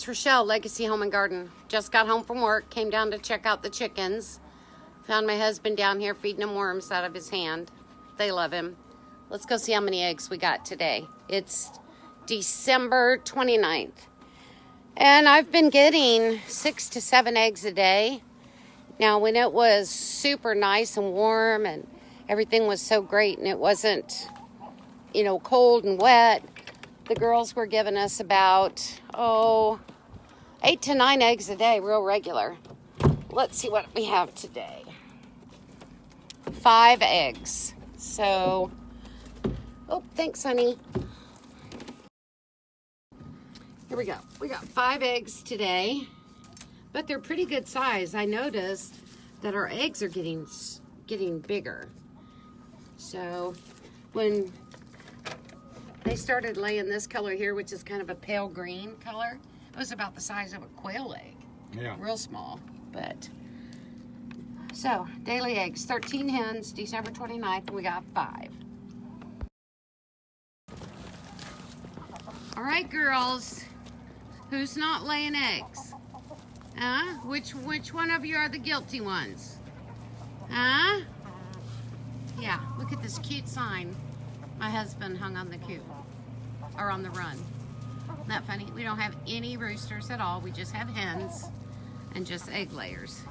it's Rochelle, Legacy Home and Garden. Just got home from work, came down to check out the chickens. Found my husband down here feeding them worms out of his hand. They love him. Let's go see how many eggs we got today. It's December 29th. And I've been getting 6 to 7 eggs a day. Now, when it was super nice and warm and everything was so great and it wasn't, cold and wet, the girls were giving us about, 8 to 9 eggs a day, real regular. Let's see what we have today. 5 eggs. So, thanks, honey. Here we go. We got 5 eggs today, but they're pretty good size. I noticed that our eggs are getting bigger. So, when they started laying this color here, which is kind of a pale green color, it was about the size of a quail egg. Yeah. Real small, but. So, daily eggs, 13 hens, December 29th, and we got 5. All right, girls, who's not laying eggs? Huh? Which one of you are the guilty ones? Huh? Yeah, look at this cute sign my husband hung on the coop, or on the run. Isn't that funny? We don't have any roosters at all. We just have hens and just egg layers.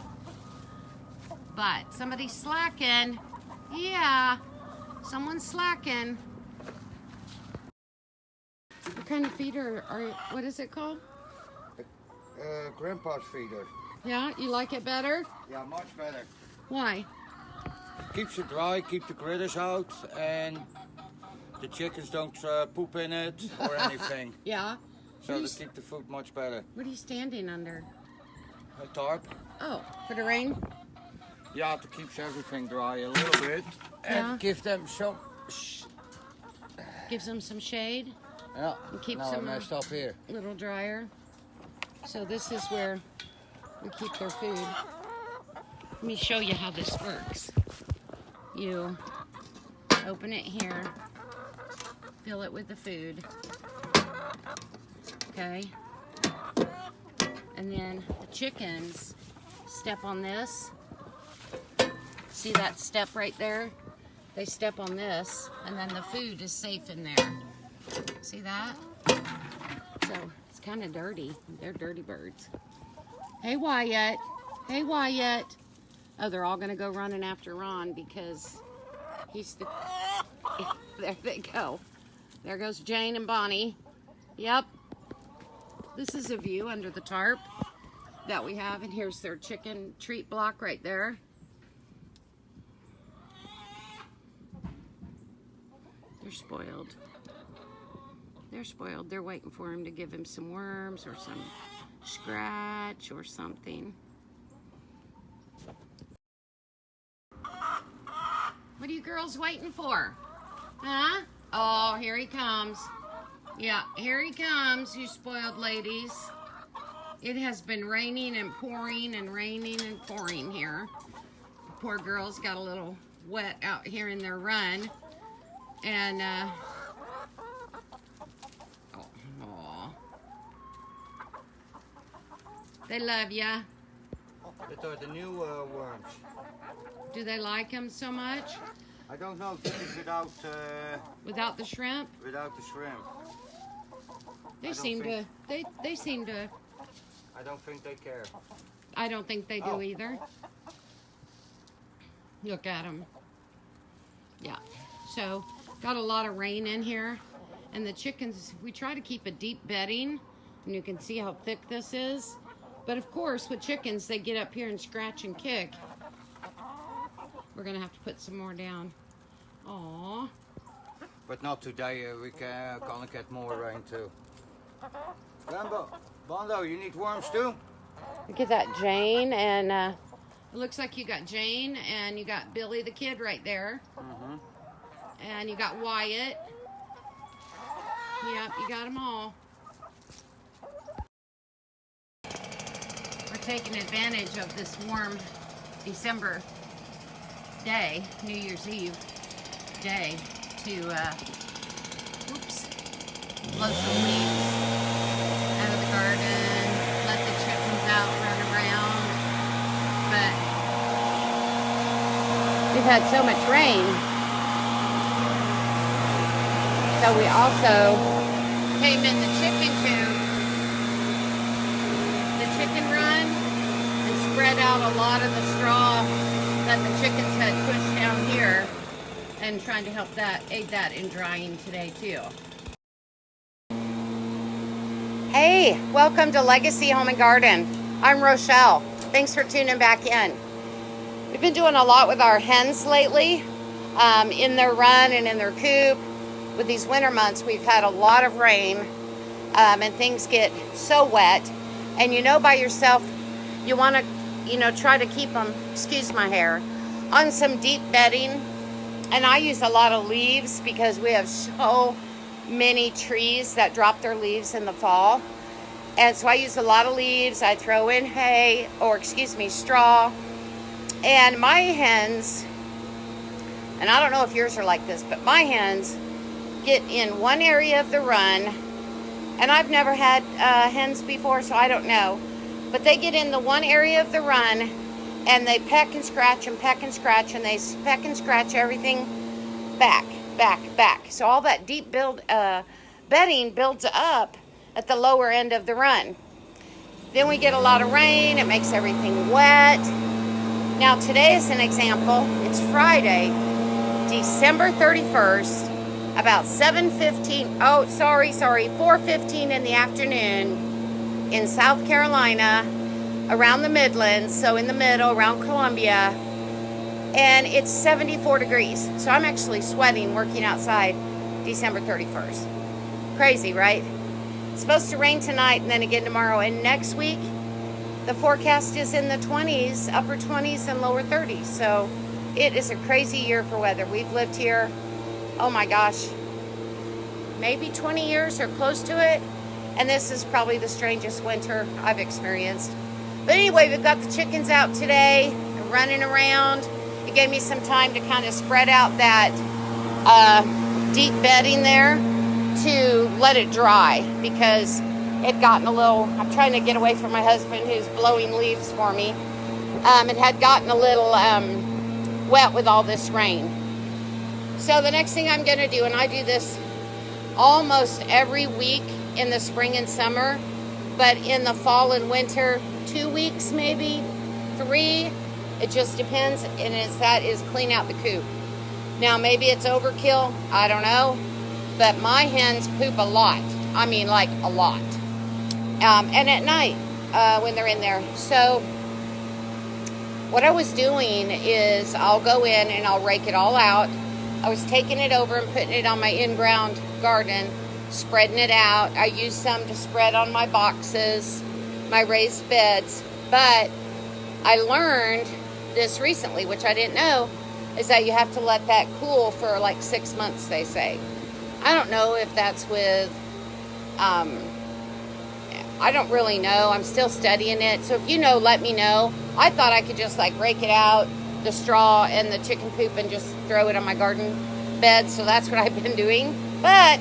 But somebody's slacking. Yeah, someone's slacking. What kind of feeder what is it called? Grandpa's feeder. Yeah, you like it better? Yeah, much better. Why? Keeps it dry, keep the critters out, and the chickens don't poop in it or anything. Yeah. So they keep the food much better. What are you standing under? A tarp. Oh, for the rain? Yeah, to keep everything dry a little bit. And give them some... Gives them some shade? Yeah, and keeps now them I messed up here. A little drier. So this is where we keep their food. Let me show you how this works. You open it here, fill it with the food, okay? And then the chickens step on this. See that step right there? They step on this, and then the food is safe in there. See that? So it's kind of dirty. They're dirty birds. Hey, Wyatt. Hey, Wyatt. Oh, they're all going to go running after Ron because he's the... There they go. There goes Jane and Bonnie. Yep. This is a view under the tarp that we have, and here's their chicken treat block right there. They're spoiled. They're spoiled. They're waiting for him to give him some worms or some scratch or something. What are you girls waiting for? Huh? Oh, here he comes. Yeah, here he comes, you spoiled ladies. It has been raining and pouring and raining and pouring here. The poor girls got a little wet out here in their run. And, they love ya. These are the new worms. Do they like them so much? I don't know. This is without... Without the shrimp? Without the shrimp. They seem to... I don't think they care. I don't think they do either. Look at them. Yeah. So, got a lot of rain in here. And the chickens, we try to keep a deep bedding. And you can see how thick this is. But of course, with chickens, they get up here and scratch and kick. We're going to have to put some more down. Aww. But not today. We gonna get more rain too. Rambo, Bondo, you need worms too? Look at that, Jane. And it looks like you got Jane and you got Billy the kid right there. Mm-hmm. And you got Wyatt. Yep, you got them all. We're taking advantage of this warm December day, New Year's Eve day, to blow some leaves out of the garden we've had so much rain. So we also came in the chicken coop, the chicken run, and spread out a lot of the straw that the chickens had pushed down here, and trying to help aid that in drying today too. Hey, welcome to Legacy Home and Garden. I'm Rochelle. Thanks for tuning back in. We've been doing a lot with our hens lately, in their run and in their coop. With these winter months, we've had a lot of rain, and things get so wet. And you know, by yourself, you want to, try to keep them, excuse my hair, on some deep bedding. And I use a lot of leaves because we have so many trees that drop their leaves in the fall. And so I use a lot of leaves. I throw in hay, or straw. And my hens, and I don't know if yours are like this, but my hens get in one area of the run, and I've never had hens before, so I don't know. But they get in the one area of the run, and they peck and scratch and peck and scratch, and they peck and scratch everything back. So all that deep bedding builds up at the lower end of the run. Then we get a lot of rain. It makes everything wet. Now today is an example. It's Friday, December 31st, about 4:15 in the afternoon in South Carolina, around the Midlands, so in the middle, around Columbia. And it's 74 degrees. So I'm actually sweating working outside December 31st. Crazy, right? It's supposed to rain tonight and then again tomorrow. And next week, the forecast is in the 20s, upper 20s and lower 30s. So it is a crazy year for weather. We've lived here, oh my gosh, maybe 20 years or close to it. And this is probably the strangest winter I've experienced. But anyway, we've got the chickens out today, running around. It gave me some time to kind of spread out that deep bedding there to let it dry, because it gotten a little, I'm trying to get away from my husband who's blowing leaves for me. It had gotten a little wet with all this rain. So the next thing I'm going to do, and I do this almost every week in the spring and summer, but in the fall and winter, 2 weeks, maybe 3, it just depends, and that is clean out the coop. Now maybe it's overkill, I don't know, but my hens poop a lot. I mean, like a lot. And at night when they're in there. So what I was doing is I'll go in and I'll rake it all out. I was taking it over and putting it on my in-ground garden, spreading it out. I used some to spread on my boxes, my raised beds. But I learned this recently, which I didn't know, is that you have to let that cool for like 6 months, they say. I don't know if that's with, I don't really know. I'm still studying it. So if you know, let me know. I thought I could just like rake it out, the straw and the chicken poop, and just throw it on my garden bed. So that's what I've been doing. But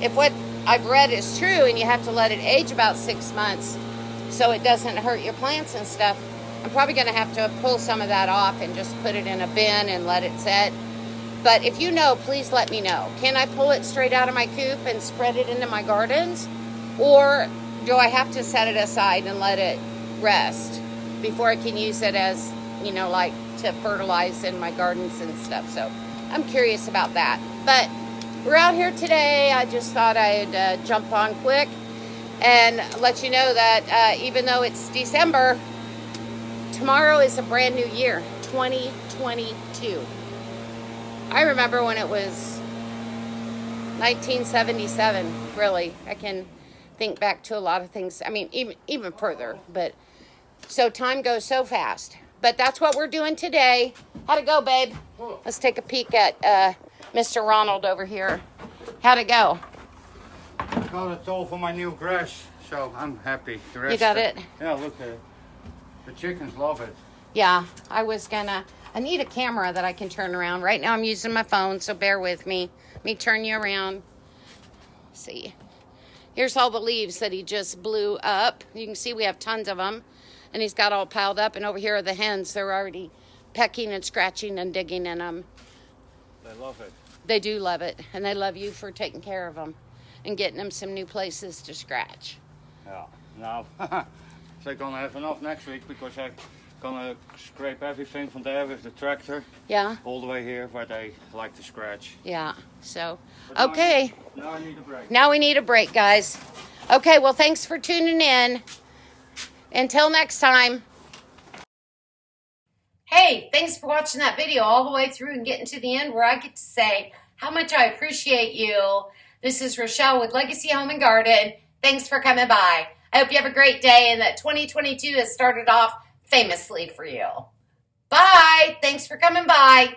if what I've read is true and you have to let it age about 6 months so it doesn't hurt your plants and stuff, I'm probably going to have to pull some of that off and just put it in a bin and let it set. But if you know, please let me know. Can I pull it straight out of my coop and spread it into my gardens? Or do I have to set it aside and let it rest before I can use it as, like to fertilize in my gardens and stuff? So I'm curious about that. But we're out here today. I just thought I'd jump on quick and let you know that even though it's December, tomorrow is a brand new year, 2022. I remember when it was 1977, really. I can think back to a lot of things. I mean, even further. But so time goes so fast. But that's what we're doing today. How'd it go, babe? Let's take a peek at Mr. Ronald over here. How'd it go? I got it all for my new grass, so I'm happy. The rest You got it? Yeah, look at it. The chickens love it. Yeah, I need a camera that I can turn around. Right now I'm using my phone, so bear with me. Let me turn you around. See. Here's all the leaves that he just blew up. You can see we have tons of them. And he's got all piled up. And over here are the hens. They're already pecking and scratching and digging in them. They love it. They do love it, and they love you for taking care of them and getting them some new places to scratch. Yeah, now they're gonna have enough next week because I'm gonna scrape everything from there with the tractor. Yeah? All the way here where they like to scratch. Yeah, so, But okay. Now I need a break. Now we need a break, guys. Okay, well, thanks for tuning in. Until next time. Hey, thanks for watching that video all the way through and getting to the end where I get to say how much I appreciate you. This is Rochelle with Legacy Home and Garden. Thanks for coming by. I hope you have a great day and that 2022 has started off famously for you. Bye. Thanks for coming by.